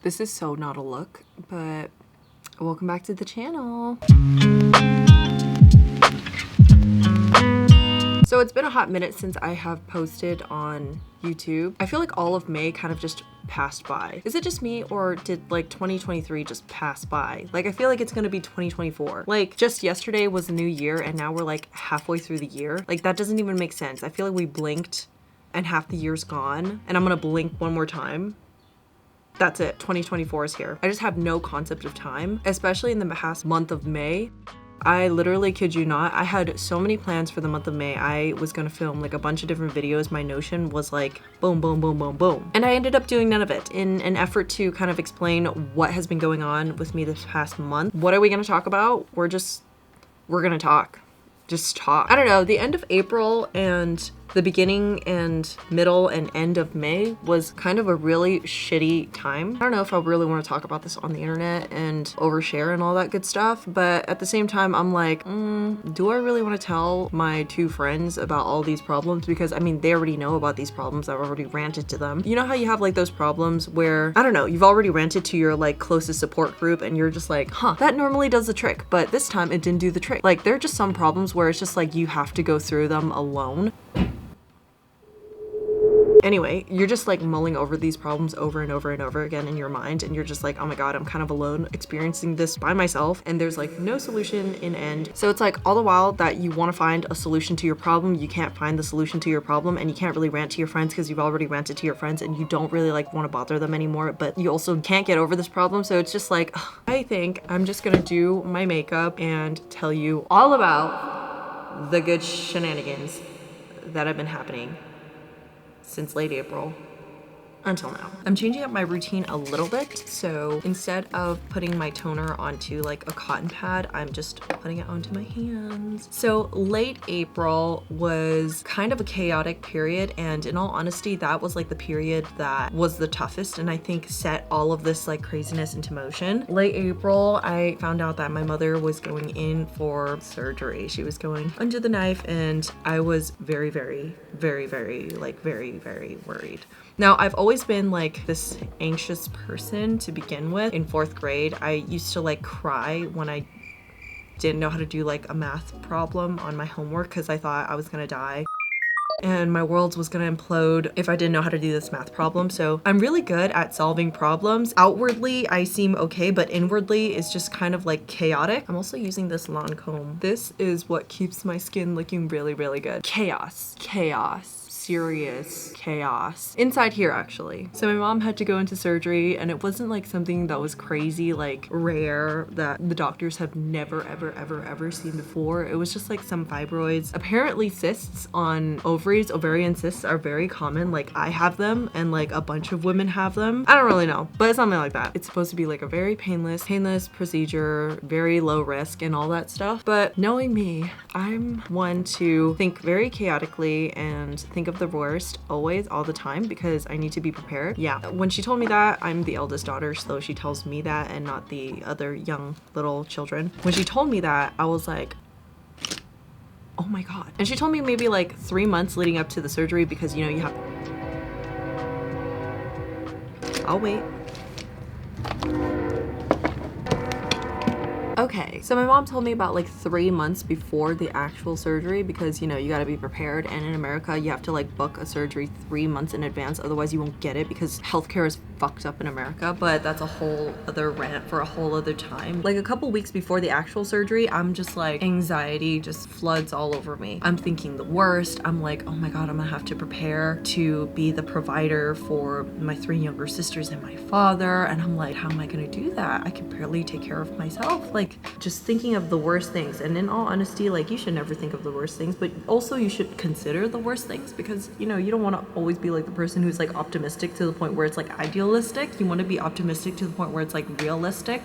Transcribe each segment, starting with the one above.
This is so not a look, but welcome back to the channel. So it's been a hot minute since I have posted on YouTube. I feel like all of May kind of just passed by. Is it just me, or did like 2023 just pass by? Like, I feel like it's gonna be 2024. Like, just yesterday was the new year and now we're like halfway through the year. Like, that doesn't even make sense. I feel like we blinked and half the year's gone, and I'm gonna blink one more time. That's it, 2024 is here. I just have no concept of time, especially in the past month of May. I literally kid you not, I had so many plans for the month of May. I was gonna film like a bunch of different videos. My notion was like boom, boom, boom, boom, boom. And I ended up doing none of it in an effort to kind of explain what has been going on with me this past month. What are we gonna talk about? We're gonna talk. Just talk. I don't know, the end of April and the beginning and middle and end of May was kind of a really shitty time. I don't know if I really want to talk about this on the internet and overshare and all that good stuff, but at the same time, I'm like, do I really want to tell my two friends about all these problems? Because I mean, they already know about these problems. I've already ranted to them. You know how you have like those problems where, I don't know, you've already ranted to your like closest support group and you're just like, huh, that normally does the trick, but this time it didn't do the trick. Like, there are just some problems where it's just like you have to go through them alone. Anyway, you're just like mulling over these problems over and over and over again in your mind, and you're just like, oh my god, I'm kind of alone experiencing this by myself, and there's like no solution in end. So it's like all the while that you want to find a solution to your problem, you can't find the solution to your problem, and you can't really rant to your friends because you've already ranted to your friends and you don't really like want to bother them anymore, but you also can't get over this problem. So it's just like, I think I'm just gonna do my makeup and tell you all about the good shenanigans that have been happening since late April until now. I'm changing up my routine a little bit. So instead of putting my toner onto like a cotton pad, I'm just putting it onto my hands. So late April was kind of a chaotic period, and in all honesty, that was like the period that was the toughest and I think set all of this like craziness into motion. Late April, I found out that my mother was going in for surgery. She was going under the knife, and I was very worried. Now, I've always been like this anxious person to begin with. In 4th grade, I used to like cry when I didn't know how to do like a math problem on my homework because I thought I was gonna die and my world was gonna implode if I didn't know how to do this math problem. So I'm really good at solving problems. Outwardly, I seem okay, but inwardly, it's just kind of like chaotic. I'm also using this lawn comb. This is what keeps my skin looking really good. Chaos. Serious chaos inside here, actually. So my mom had to go into surgery, and it wasn't like something that was crazy like rare that the doctors have never ever seen before. It was just like some fibroids. Apparently cysts on ovaries, ovarian cysts, are very common. Like, I have them and like a bunch of women have them. I don't really know, but it's something like that. It's supposed to be like a very painless procedure, very low risk and all that stuff. But knowing me, I'm one to think very chaotically and think of the worst always, all the time, because I need to be prepared. Yeah, when she told me that, I'm the eldest daughter, so she tells me that and not the other young little children. When she told me that, I was like, oh my god. And she told me maybe like 3 months leading up to the surgery, because you know, you have... I'll wait. Okay, so my mom told me about like 3 months before the actual surgery, because you know, you gotta be prepared, and in America you have to like book a surgery 3 months in advance, otherwise you won't get it because healthcare is fucked up in America. But that's a whole other rant for a whole other time. Like a couple weeks before the actual surgery, I'm just like, anxiety just floods all over me. I'm thinking the worst. I'm like, oh my god, I'm gonna have to prepare to be the provider for my 3 younger sisters and my father, and I'm like, how am I gonna do that? I can barely take care of myself. Like, just thinking of the worst things. And in all honesty, like, you should never think of the worst things, but also you should consider the worst things, because you know, you don't want to always be like the person who's like optimistic to the point where it's like idealistic. You want to be optimistic to the point where it's like realistic,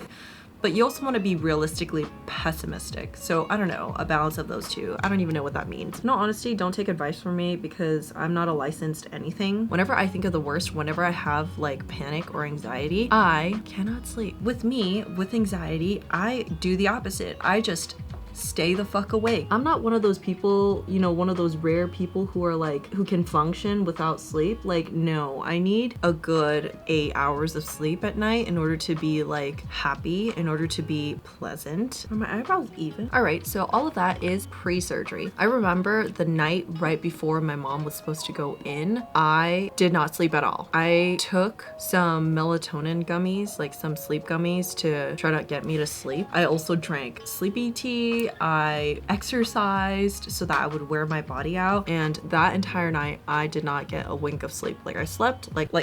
but you also want to be realistically pessimistic. So I don't know, a balance of those two. I don't even know what that means. In all honesty, don't take advice from me because I'm not a licensed anything. Whenever I think of the worst, whenever I have like panic or anxiety, I cannot sleep. With me, with anxiety, I do the opposite. I just stay the fuck awake. I'm not one of those people, you know, one of those rare people who are like, who can function without sleep. Like, no, I need a good 8 hours of sleep at night in order to be like happy, in order to be pleasant. Are my eyebrows even? All right, so all of that is pre-surgery. I remember the night right before my mom was supposed to go in, I did not sleep at all. I took some melatonin gummies, like some sleep gummies, to try to get me to sleep. I also drank sleepy tea. I exercised so that I would wear my body out, and that entire night I did not get a wink of sleep. Like I slept, like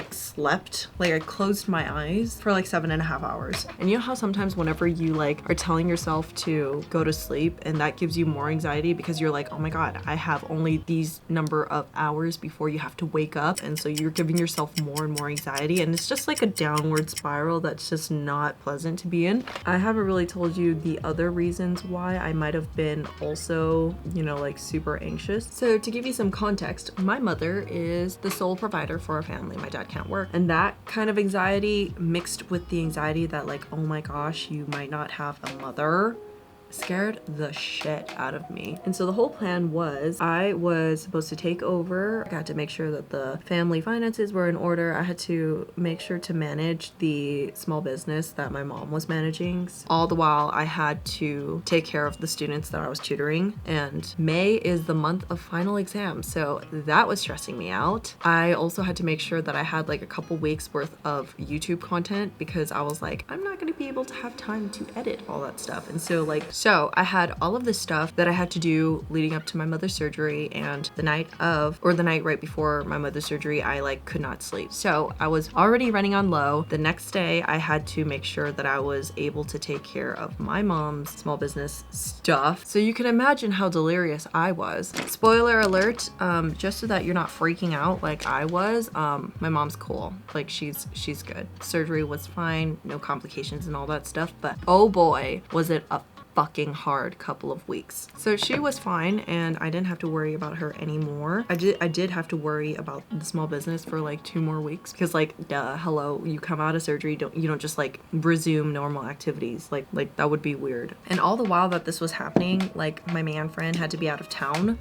I closed my eyes for like 7.5 hours. And you know how sometimes whenever you like are telling yourself to go to sleep and that gives you more anxiety because you're like, oh my god, I have only these number of hours before you have to wake up, and so you're giving yourself more and more anxiety, and it's just like a downward spiral that's just not pleasant to be in. I haven't really told you the other reasons why I might have been also, you know, like super anxious. So to give you some context, my mother is the sole provider for our family. My dad can't work, and that kind of anxiety mixed with the anxiety that like, oh my gosh, you might not have a mother, scared the shit out of me. And so the whole plan was I was supposed to take over. I had to make sure that the family finances were in order. I had to make sure to manage the small business that my mom was managing. All the while I had to take care of the students that I was tutoring, and May is the month of final exams, so that was stressing me out. I also had to make sure that I had like a couple weeks worth of YouTube content because I was like, I'm not going to be able to have time to edit all that stuff. And so I had all of this stuff that I had to do leading up to my mother's surgery, and the night right before my mother's surgery, I like could not sleep. So I was already running on low. The next day I had to make sure that I was able to take care of my mom's small business stuff. So you can imagine how delirious I was. Spoiler alert, just so that you're not freaking out like I was, my mom's cool. Like she's good. Surgery was fine, no complications and all that stuff, but oh boy, was it a fucking hard couple of weeks. So she was fine and I didn't have to worry about her anymore. I did have to worry about the small business for like 2 more weeks because like, duh, hello, you come out of surgery, you don't just like resume normal activities. Like that would be weird. And all the while that this was happening, like my man friend had to be out of town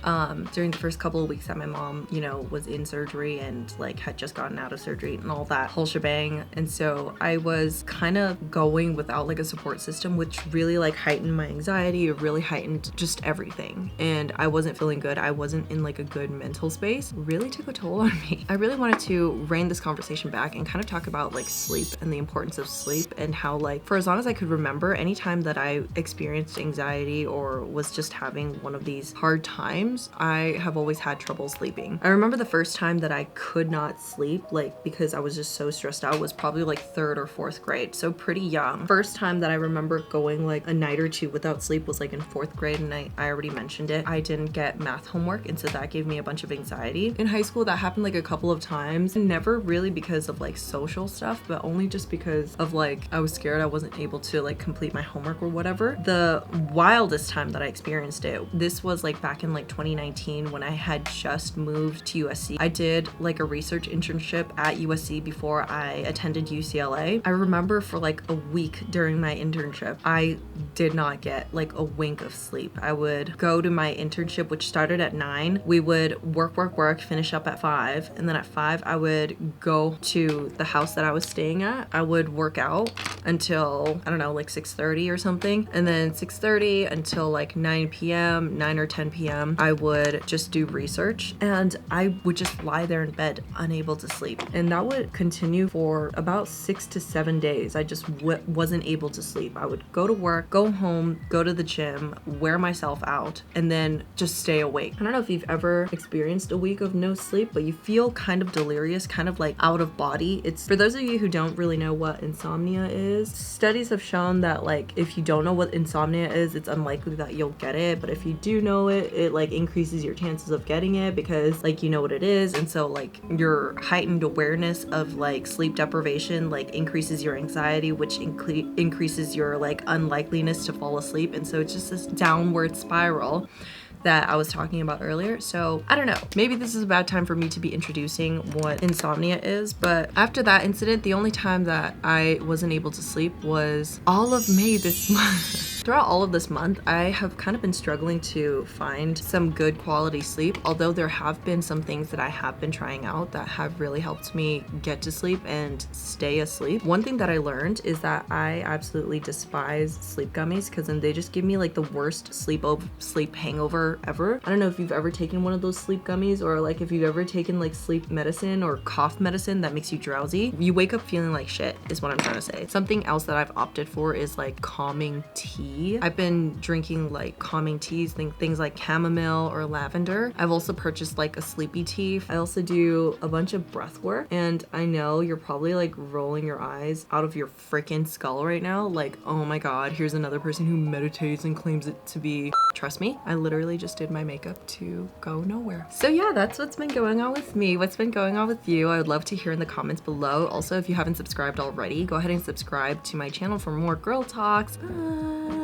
during the first couple of weeks that my mom, you know, was in surgery and like had just gotten out of surgery and all that whole shebang. And so I was kind of going without like a support system, which really like heightened my anxiety. It really heightened just everything, and I wasn't feeling good. I wasn't in like a good mental space. It really took a toll on me. I really wanted to rein this conversation back and kind of talk about like sleep and the importance of sleep, and how like for as long as I could remember, anytime that I experienced anxiety or was just having one of these hard times, I have always had trouble sleeping. I remember the first time that I could not sleep, like because I was just so stressed out, was probably like 3rd or 4th grade, so pretty young. First time that I remember going like a night or two without sleep was like in 4th grade, and I already mentioned it. I didn't get math homework, and so that gave me a bunch of anxiety. In high school, that happened like a couple of times, never really because of like social stuff, but only just because of like I was scared I wasn't able to like complete my homework or whatever. The wildest time that I experienced it, this was like back in like 2019 when I had just moved to USC. I did like a research internship at USC before I attended UCLA. I remember for like a week during my internship, I did not get like a wink of sleep. I would go to my internship, which started at 9. We would work, finish up at 5. And then at 5, I would go to the house that I was staying at. I would work out until, I don't know, like 6:30 or something. And then 6:30 until like 9 p.m., 9 or 10 p.m., I would just do research. And I would just lie there in bed, unable to sleep. And that would continue for about 6 to 7 days. I just wasn't able to sleep. I would go to work, go home, go to the gym, wear myself out, and then just stay awake. I don't know if you've ever experienced a week of no sleep, but you feel kind of delirious, kind of like out of body. It's for those of you who don't really know what insomnia is, studies have shown that like if you don't know what insomnia is, it's unlikely that you'll get it, but if you do know it, it like increases your chances of getting it because like you know what it is. And so like your heightened awareness of like sleep deprivation like increases your anxiety, which increases your like unlikeliness to fall asleep. And so it's just this downward spiral that I was talking about earlier. So I don't know, maybe this is a bad time for me to be introducing what insomnia is, but after that incident, the only time that I wasn't able to sleep was all of May this month. Throughout all of this month, I have kind of been struggling to find some good quality sleep, although there have been some things that I have been trying out that have really helped me get to sleep and stay asleep. One thing that I learned is that I absolutely despise sleep gummies because then they just give me like the worst sleep hangover ever. I don't know if you've ever taken one of those sleep gummies, or like if you've ever taken like sleep medicine or cough medicine that makes you drowsy. You wake up feeling like shit is what I'm trying to say. Something else that I've opted for is like calming tea. I've been drinking like calming teas, things like chamomile or lavender. I've also purchased like a sleepy tea. I also do a bunch of breath work, and I know you're probably like rolling your eyes out of your freaking skull right now, like, oh my god, here's another person who meditates and claims it to be. Trust me, I literally just did my makeup to go nowhere. So yeah, that's what's been going on with me. What's been going on with you? I would love to hear in the comments below. Also, if you haven't subscribed already, go ahead and subscribe to my channel for more girl talks. Bye.